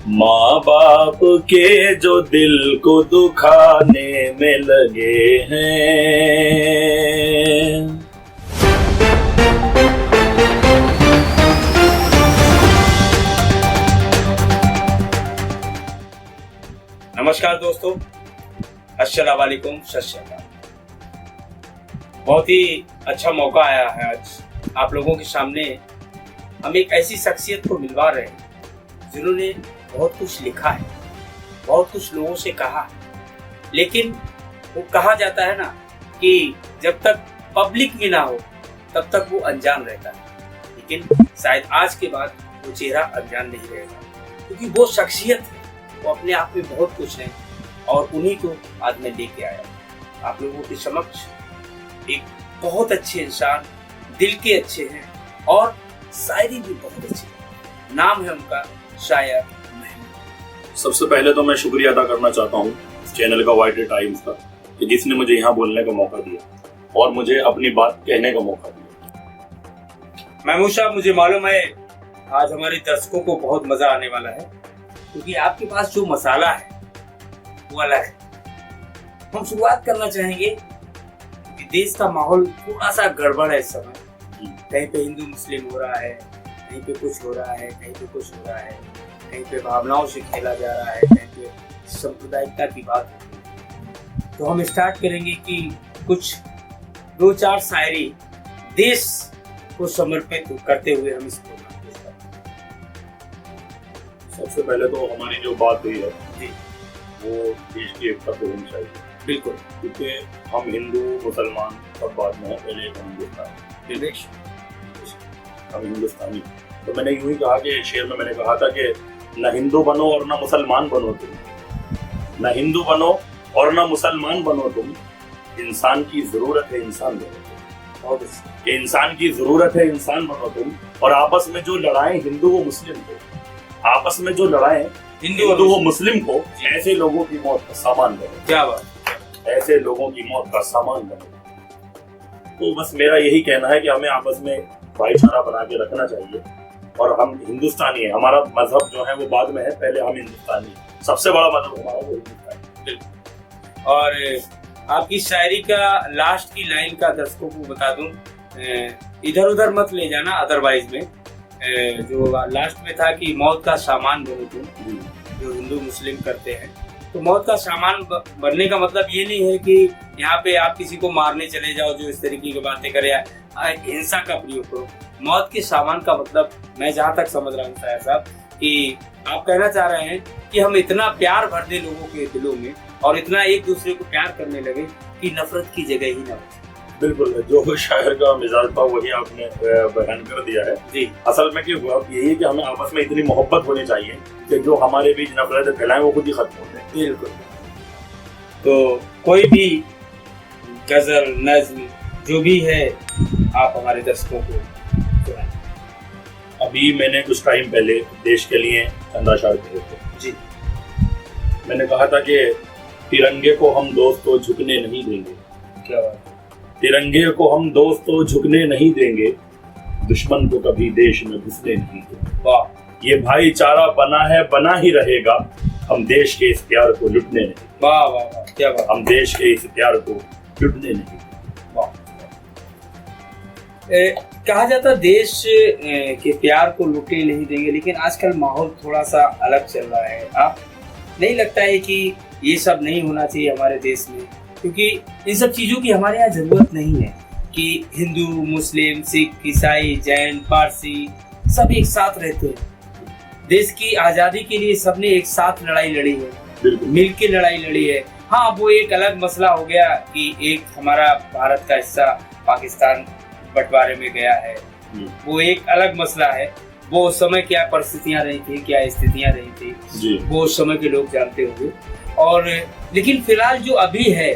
माँ बाप के जो दिल को दुखाने में लगे हैं। नमस्कार दोस्तों, अस्सलाम वालेकुम, सत श्री अकाल। बहुत ही अच्छा मौका आया है आज आप लोगों के सामने। हम एक ऐसी शख्सियत को मिलवा रहे हैं जिन्होंने बहुत कुछ लिखा है, बहुत कुछ लोगों से कहा है, लेकिन वो कहा जाता है ना कि जब तक पब्लिक में ना हो तब तक वो अनजान रहता है। लेकिन शायद आज के बाद वो चेहरा अनजान नहीं रहेगा, क्योंकि वो शख्सियत है, वो अपने आप में बहुत कुछ है और उन्हीं को आज मैं लेके आया आप लोगों के समक्ष। एक बहुत अच्छे इंसान, दिल के अच्छे हैं और शायरी भी बहुत अच्छी है। नाम है उनका शायर महमूद। सबसे पहले तो मैं शुक्रिया अदा करना चाहता हूँ इस चैनल का, वाइटी टाइम्स का, कि जिसने मुझे यहाँ बोलने का मौका दिया और मुझे अपनी बात कहने का मौका दिया। महमूद साहब, मुझे मालूम है आज हमारे दर्शकों को बहुत मजा आने वाला है, क्योंकि आपके पास जो मसाला है वो अलग है। हम शुरुआत करना चाहेंगे कि देश का माहौल थोड़ा सा गड़बड़ है इस समय। कहीं पे हिंदू मुस्लिम हो रहा है, कहीं पे कुछ हो रहा है, कहीं पे कुछ हो रहा है, कहीं पे भावनाओं से खेला जा रहा है, कहीं पे सांप्रदायिकता की बात होती है। तो हम स्टार्ट करेंगे कि कुछ 2-4 शायरी देश को समर्पित करते हुए हम इसको। सबसे पहले तो हमारी जो बात हुई है जी, वो देश की एकता को होनी चाहिए। बिल्कुल, क्योंकि हम हिंदू मुसलमान सब बात में है, पहले हम हिंदुस्तानी। तो मैंने यूं ही कहा कि शेर में मैंने कहा था कि न हिंदू बनो और न मुसलमान बनो तुम, न हिंदू बनो और न मुसलमान बनो तुम, इंसान की जरूरत है इंसान बनो तुम। इंसान की जरूरत है इंसान बनो तुम, और आपस में जो लड़ाएं हिंदू व मुस्लिम को, आपस में जो लड़ाएं हिंदू व मुस्लिम को, ऐसे लोगों की मौत का सामान बनो। क्या बात, ऐसे लोगों की मौत का सामान बनो। तो बस मेरा यही कहना है कि हमें आपस में भाईचारा बना के रखना चाहिए। और हम हिंदुस्तानी है, हमारा मजहब जो है वो बाद में है, पहले हम हिंदुस्तानी है। सबसे बड़ा मजहब हमारा वो हिंदुस्तानी। और आपकी शायरी का लास्ट की लाइन का दर्शकों को बता दूं, इधर उधर मत ले जाना, अदरवाइज में जो लास्ट में था कि मौत का सामान बनो तुम, जो हिंदू मुस्लिम करते हैं। तो मौत का सामान बनने का मतलब ये नहीं है कि यहाँ पे आप किसी को मारने चले जाओ जो इस तरीके की बातें करे या हिंसा का प्रयोग करो। मौत के सामान का मतलब मैं जहाँ तक समझ रहा हूँ शायर साहब, कि आप कहना चाह रहे हैं कि हम इतना प्यार भर दें लोगों के दिलों में और इतना एक दूसरे को प्यार करने लगे कि नफरत की जगह ही ना बचे। बिल्कुल, जो शायर का मिजाज था वही आपने बयान कर दिया है जी। असल में क्या हुआ यही है कि हमें आपस में इतनी मोहब्बत होनी चाहिए कि जो हमारे बीच नफरत फैलाएं वो खुद ही खत्म हो जाए। बिल्कुल। तो कोई भी गजल, नज्म जो भी है आप हमारे दर्शकों को सुनाएं। अभी मैंने कुछ टाइम पहले देश के लिए चंदा शायर किए थे जी। मैंने कहा था कि तिरंगे को हम दोस्तों झुकने नहीं देंगे। क्या बात, तिरंगे को हम दोस्तों झुकने नहीं देंगे, दुश्मन को कभी देश में घुसने नहीं देंगे। वाह, ये भाईचारा बना है, बना ही रहेगा, हम देश के इस प्यार को लुटने नहीं। वाह वाह वाह, क्या बात, हम देश के इस प्यार को लुटने नहीं। वाह। कहा जाता देश के प्यार को लुटने नहीं देंगे, लेकिन आजकल माहौल थोड़ा सा अलग चल रहा है। आप नहीं लगता है कि ये सब नहीं होना चाहिए हमारे देश में? क्योंकि इन सब चीज़ों की हमारे यहाँ ज़रूरत नहीं है कि हिंदू, मुस्लिम, सिख, ईसाई, जैन, पारसी सब एक साथ रहते हैं। देश की आज़ादी के लिए सबने एक साथ लड़ाई लड़ी है, मिल के लड़ाई लड़ी है। हाँ, वो एक अलग मसला हो गया कि एक हमारा भारत का हिस्सा पाकिस्तान बंटवारे में गया है, वो एक अलग मसला है। वो उस समय क्या परिस्थितियाँ रही थी, क्या स्थितियाँ रही थी, वो उस समय के लोग जानते होंगे। और लेकिन फिलहाल जो अभी है,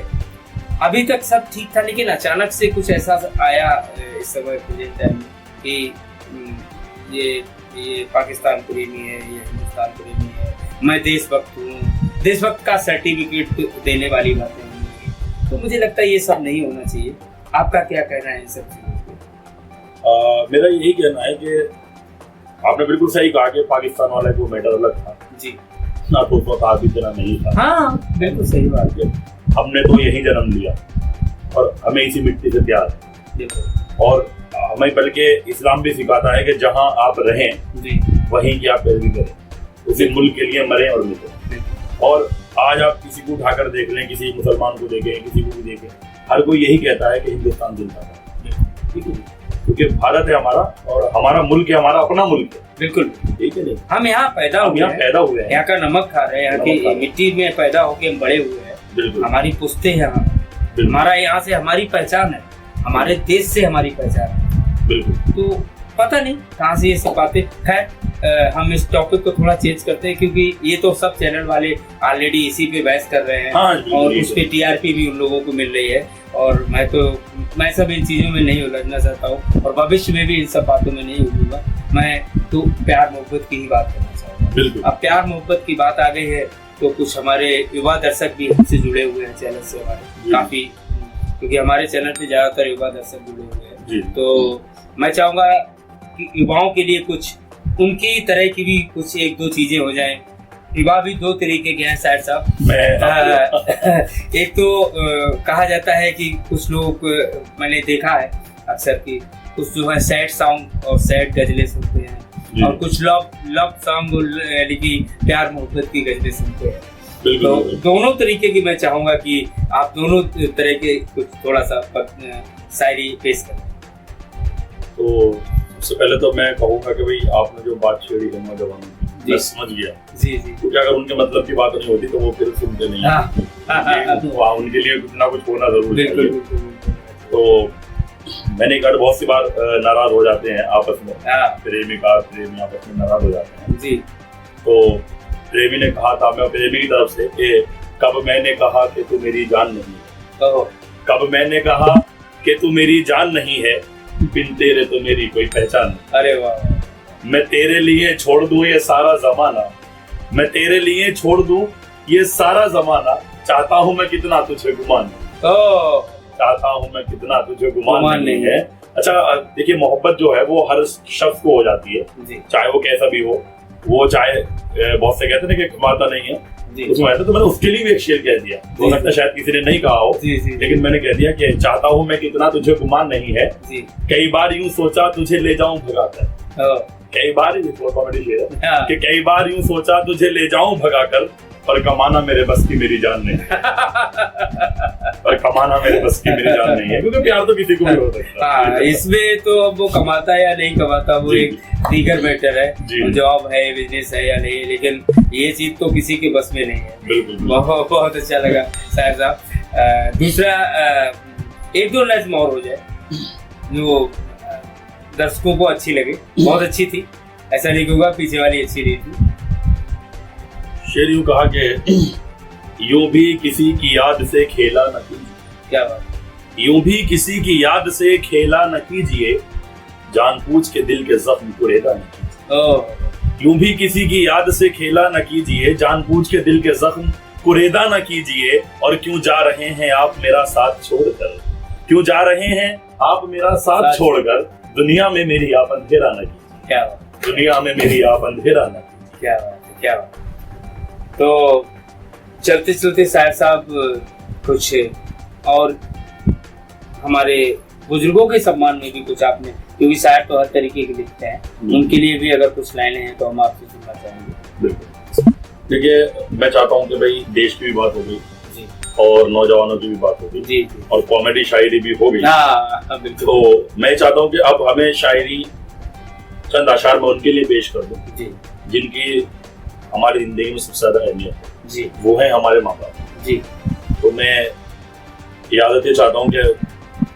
अभी तक सब ठीक था, लेकिन अचानक से कुछ ऐसा आया इस समय कि ये पाकिस्तान प्रेमी है, ये हिंदुस्तान प्रेमी है, मैं देशभक्त हूँ, देशभक्त का सर्टिफिकेट देने वाली बातें होंगी। तो मुझे लगता है ये सब नहीं होना चाहिए। आपका क्या कहना है इन सब चीज़ों पे? मेरा यही कहना है कि आपने बिल्कुल सही कहा कि पाकिस्तान वाला को मैटर अलग था जी ना, तो उसका था इतना नहीं था। हाँ बिल्कुल सही बात है। हमने तो यही जन्म लिया और हमें इसी मिट्टी से प्यार है। बिल्कुल। और हमें बल्कि इस्लाम भी सिखाता है कि जहां आप रहें जी वहीं की आप पैरवी करें, उसी मुल्क के लिए मरें और मिटें। और आज आप किसी को उठाकर देख लें, किसी मुसलमान को देखें, किसी को भी देखें, हर कोई यही कहता है कि हिंदुस्तान जिंदाबाद। ठीक है, क्योंकि भारत है हमारा और हमारा मुल्क है, हमारा अपना मुल्क है। बिल्कुल ठीक है नहीं, हम यहाँ पैदा हुए यहाँ हैं, पैदा हुए हैं, यहाँ का नमक खा रहे हैं, यहाँ नमक खा की रहे हैं। मिट्टी में पैदा होके हम बड़े हुए हैं। बिल्कुल हमारी पुश्ते हैं यहाँ, बिल्कुल हमारा यहाँ से हमारी पहचान है, हमारे देश से हमारी पहचान है। बिल्कुल। तो पता नहीं कहाँ से ये सब बातें। खैर हम इस टॉपिक को थोड़ा चेंज करते हैं, क्योंकि ये तो सब चैनल वाले ऑलरेडी इसी पे बहस कर रहे हैं। हाँ, बिल्कुल, और ये उस पे टीआरपी भी उन लोगों को मिल रही है। और मैं सब इन चीज़ों में नहीं उलझना चाहता हूँ और भविष्य में भी इन सब बातों में नहीं उलझूंगा। मैं तो प्यार मोहब्बत की ही बात करना चाहूँगा। बिल्कुल। अब प्यार मोहब्बत की बात आ गई है तो कुछ हमारे युवा दर्शक भी हमसे जुड़े हुए हैं चैनल से हमारे काफ़ी, क्योंकि हमारे चैनल पे ज़्यादातर युवा दर्शक जुड़े हुए हैं। जी। तो मैं चाहूँगा कि युवाओं के लिए कुछ उनकी तरह की भी कुछ एक दो चीज़ें हो जाएं। युवा भी दो तरीके के हैं शायद साहब। एक तो कहा जाता है कि कुछ लोग, मैंने देखा है अक्सर कि कुछ जो है सैड सॉन्ग और सैड गजलें सुनते हैं और कुछ लव सॉन्ग यानी कि प्यार मोहब्बत की गजलें सुनते हैं। तो दोनों तरीके की मैं चाहूँगा कि आप दोनों तरह के कुछ थोड़ा सा शायरी पेश करें। तो सबसे पहले तो मैं कहूँगा कि भाई आपने जो बात छेड़ी है नौजवानों की, मैं समझ गया। जी जी। क्योंकि अगर उनके मतलब की बात नहीं होती तो वो फिर सुनते नहीं हैं। वहाँ उनके लिए कुछ ना कुछ होना जरूरी है। तो मैंने कहा बहुत सी बार नाराज हो जाते हैं आपस में, प्रेमी आपस में नाराज हो जाते हैं जी। तो प्रेमी ने कहा था, मैं प्रेमी की तरफ से, कि कब मैंने कहा कि तू मेरी जान नहीं है, कब मैंने कहा कि तू मेरी जान नहीं है, बिन तेरे तो मेरी कोई पहचान नहीं। अरे वाह। मैं तेरे लिए छोड़ दूं ये सारा जमाना, मैं तेरे लिए छोड़ दूं ये सारा जमाना, चाहता हूं मैं कितना तुझे गुमान, चाहता हूं मैं कितना तुझे गुमान नहीं है। अच्छा देखिए, मोहब्बत जो है वो हर शख्स को हो जाती है, चाहे वो कैसा भी हो। वो चाहे बहुत से कहते हैं कि कमाता नहीं है, उसमें तो मैंने उसके लिए भी एक शेर कह दिया, हो सकता है शायद किसी ने नहीं कहा हो, लेकिन मैंने कह दिया कि चाहता हूं मैं कितना तुझे गुमान नहीं है, कई बार यूं सोचा तुझे ले जाऊं भगाकर, कई बार कॉमेडी शेर है कि कई बार यूं सोचा तुझे ले जाऊं भगाकर, पर कमाना मेरे बस की मेरी जान नहीं है, पर कमाना मेरे बस की मेरी जान नहीं है, क्योंकि प्यार तो किसी को भी हो सकता है। इसमें तो अब वो कमाता है या नहीं कमाता वो एक दीगर मैटर है, जॉब है, बिजनेस है या नहीं, लेकिन ये चीज तो किसी के बस में नहीं है। बिल्कुल। बहुत अच्छा लगा शायर साहब। दूसरा एक दो नज़्म और हो जाए जो दर्शकों को अच्छी लगे। बहुत अच्छी थी, ऐसा नहीं होगा पीछे वाली अच्छी नहीं थी। शेर यूं कहा कि यूं भी किसी की याद से खेला न कीजिए, क्या बात, यूं भी किसी की याद से खेला न कीजिए, जान पूछ के दिल के जख्म कुरेदा न कीजिए, यूं भी किसी की याद से खेला न कीजिए, जान पूछ के दिल के जख्म कुरेदा न कीजिए, और क्यों जा रहे हैं आप मेरा साथ छोड़कर, क्यों जा रहे हैं आप मेरा साथ छोड़कर, दुनिया में मेरी आप अंधेरा न कीजिए, क्या बात, दुनिया में मेरी आप अंधेरा न कीजिए। क्या बात है, क्या बात। तो चलते चलते शायर साहब कुछ और हमारे बुजुर्गों के सम्मान में भी कुछ आपने, क्योंकि शायर तो हर तरीके के लिखते हैं, उनके लिए भी अगर कुछ लाइनें हैं तो हम आपसे सुनना चाहेंगे। बिल्कुल। देखिए, मैं चाहता हूँ कि भाई देश की भी बात हो गई और नौजवानों की भी बात हो गई और कॉमेडी शायरी भी हो गई, तो मैं चाहता हूँ कि अब हमें शायरी चंद अशार में उनके लिए पेश कर दूं जिनकी हमारी जिंदगी में सबसे ज्यादा अहमियत है, वो है हमारे माँ बाप जी। तो मैं इजाजत ये चाहता हूँ कि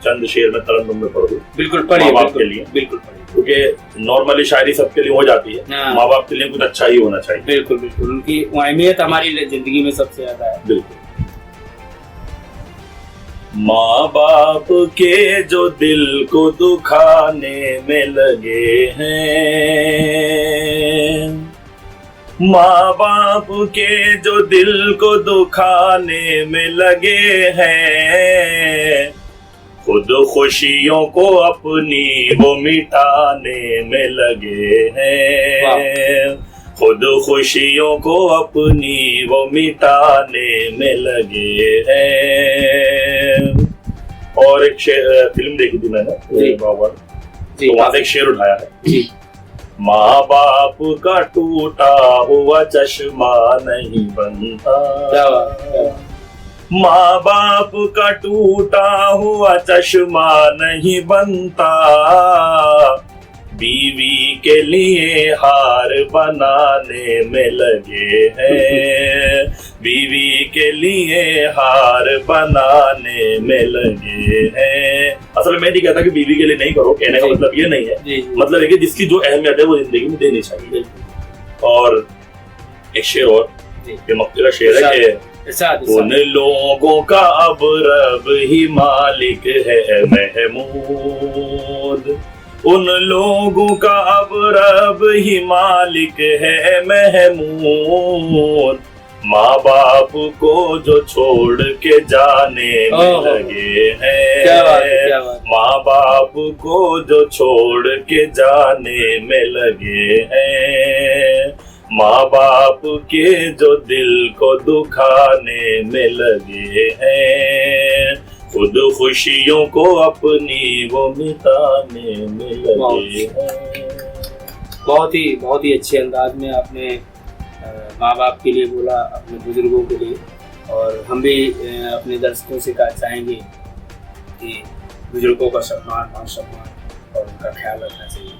चंद शेर में तरन्नुम में पढ़ दूं। बिल्कुल पढ़िए, माँ बाप के लिए बिल्कुल पढ़िए, क्योंकि नॉर्मली शायरी सबके लिए हो जाती है, माँ बाप के लिए कुछ अच्छा ही होना चाहिए। बिल्कुल बिल्कुल, उनकी अहमियत हमारी जिंदगी में सबसे ज्यादा है। बिल्कुल। माँ बाप के जो दिल को दुखाने में लगे हैं, माँ बाप के जो दिल को दुखाने में लगे हैं, खुद खुशियों को अपनी वो मिटाने में लगे हैं, खुद खुशियों को अपनी वो मिटाने में लगे हैं। और एक फिल्म देखी थी मैंने बाबर, तो वहां से एक शेर उठाया है, माँ बाप का टूटा हुआ चश्मा नहीं बनता, माँ बाप का टूटा हुआ चश्मा नहीं बनता, बीवी के लिए हार बनाने में लगे हैं, बीवी के लिए हार बनाने में लगे हैं। असल में मैं नहीं कहता कि बीवी के लिए नहीं करो, कहने का मतलब ये नहीं है, मतलब है कि जिसकी जो अहमियत है वो जिंदगी में देनी चाहिए। और एक शेर और, ये मक्के का शेर है कि उन लोगों का अब रब ही मालिक है महमूद, उन लोगों का अब रब ही मालिक है महमूद, माँ बाप को जो छोड़ के जाने में लगे हैं, माँ बाप को जो छोड़ के जाने में लगे हैं, माँ बाप के जो दिल को दुखाने में लगे हैं, खुद खुशियों को अपनी वो मिटाने में लगे हैं। बहुत ही अच्छे अंदाज में आपने माँ बाप के लिए बोला, अपने बुजुर्गों के लिए। और हम भी अपने दर्शकों से कहना चाहेंगे कि बुजुर्गों का सम्मान, मान सम्मान और उनका ख्याल रखना चाहिए,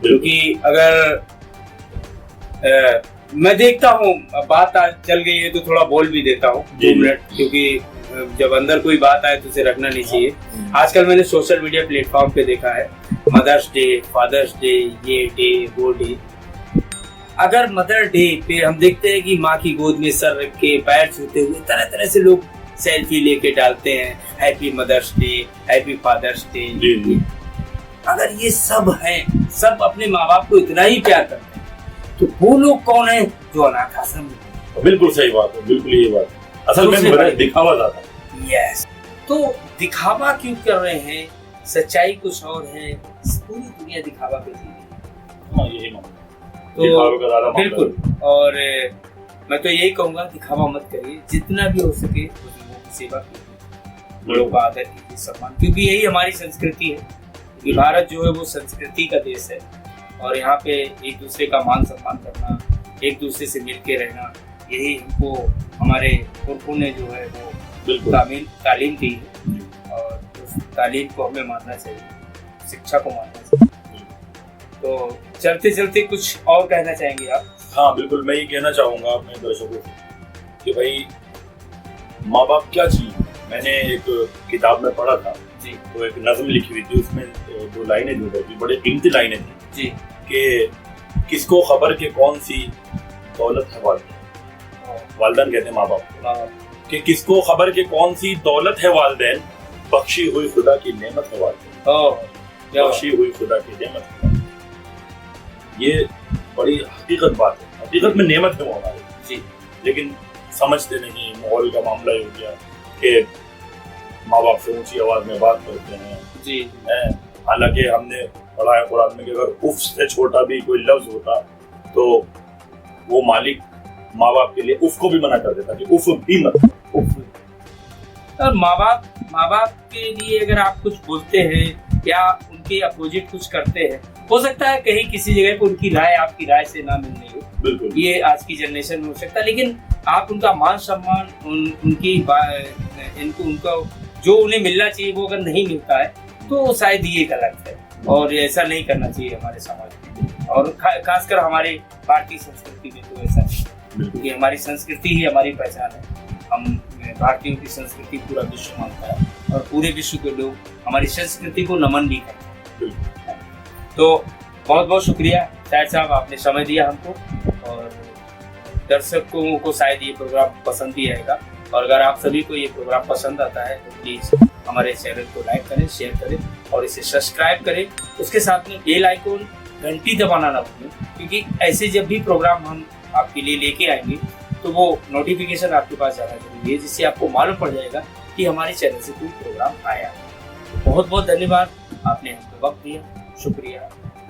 क्योंकि अगर मैं देखता हूँ बात आज चल गई है तो थोड़ा बोल भी देता हूँ 2 मिनट, क्योंकि जब अंदर कोई बात आए तो उसे रखना नहीं चाहिए। आजकल मैंने सोशल मीडिया प्लेटफॉर्म पे देखा है मदर्स डे, फादर्स डे, ये डे वो डे। अगर मदर डे पे हम देखते हैं कि माँ की गोद में सर रख के पैर छूते हुए तरह तरह से लोग सेल्फी लेके डालते हैं, happy mother's day, happy father's day. अगर ये सब हैं, सब अपने माँ बाप को इतना ही प्यार करते हैं, तो वो लोग कौन है जो अनाथ आश्रम में? बिल्कुल सही बात है, बिल्कुल ये बात। असल में दिखावा ज्यादा है। यस, तो दिखावा क्यों कर रहे हैं? सच्चाई कुछ और है, पूरी दुनिया दिखावा कर रही है। यही तो बिल्कुल, और मैं तो यही कहूँगा दिखावा मत करिए, जितना भी हो सके बुजुर्गों की सेवा कीजिए, लोगों का आदर कीजिए, सम्मान, क्योंकि यही हमारी संस्कृति है। क्योंकि भारत जो है वो संस्कृति का देश है, और यहाँ पे एक दूसरे का मान सम्मान करना, एक दूसरे से मिलके रहना, यही हमको हमारे पुरखों ने जो है वो तालीम दी है, और उस तालीम को हमें मानना चाहिए, शिक्षा को मानना चाहिए। तो चलते चलते कुछ और कहना चाहेंगे आप? हाँ बिल्कुल, मैं ये कहना चाहूँगा अपने दर्शकों को कि भाई माँ बाप क्या चीज़ है। मैंने एक किताब में पढ़ा था जी, तो एक नज़्म लिखी हुई थी, उसमें 2 लाइनें जो थी, बड़े कीमती लाइनें थी जी, कि किसको खबर के कौन सी दौलत है वालिदैन कहते हैं माँ बाप को, कि किसको खबर के कौन सी दौलत है वालिदैन, बख्शी हुई खुदा की नेमत है वालिदैन, बख्शी हुई खुदा की नेमत है। ये बड़ी हकीकत बात है, हकीकत में नेमत है वो हमारे जी, लेकिन समझते नहीं। माहौल का मामला हो गया कि माँ बाप से ऊंची आवाज में बात करते हैं जी, हालांकि हमने पढ़ा है कुरान में कि अगर उफ से छोटा भी कोई लफ्ज होता तो वो मालिक माँ बाप के लिए उफ को भी मना कर देता कि उफ भी मत। और माँ बाप के लिए अगर आप कुछ बोलते हैं या उनके अपोजिट कुछ करते हैं, हो सकता है कहीं किसी जगह पर उनकी राय आपकी राय से ना मिल रही हो, बिल्कुल ये आज की जनरेशन में हो सकता है, लेकिन आप उनका मान सम्मान, उनका जो उन्हें मिलना चाहिए वो अगर नहीं मिलता है तो शायद ये गलत है, और ऐसा नहीं करना चाहिए हमारे समाज में, और खासकर हमारे भारतीय संस्कृति में तो ऐसा है, क्योंकि हमारी संस्कृति ही हमारी पहचान है। हम भारतीयों की संस्कृति पूरा विश्व मानता है, और पूरे विश्व के लोग हमारी संस्कृति को नमन भी करते हैं। तो बहुत बहुत शुक्रिया शायद साहब, आपने समय दिया हमको, और दर्शकों को शायद ये प्रोग्राम पसंद भी आएगा। और अगर आप सभी को ये प्रोग्राम पसंद आता है तो प्लीज़ हमारे चैनल को लाइक करें, शेयर करें और इसे सब्सक्राइब करें। उसके साथ में बेल आइकन घंटी दबाना ना भूलें, क्योंकि ऐसे जब भी प्रोग्राम हम आपके लिए लेके आएंगे तो वो नोटिफिकेशन आपके पास जाना जरूरी है, जिससे आपको मालूम पड़ जाएगा कि हमारे चैनल से कोई प्रोग्राम आया। बहुत बहुत धन्यवाद, आपने हमको वक्त दिया, शुक्रिया,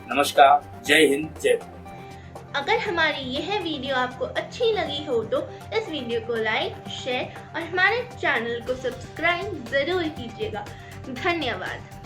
नमस्कार, जय हिंद, जय भारत। अगर हमारी यह वीडियो आपको अच्छी लगी हो तो इस वीडियो को लाइक, शेयर और हमारे चैनल को सब्सक्राइब जरूर कीजिएगा। धन्यवाद।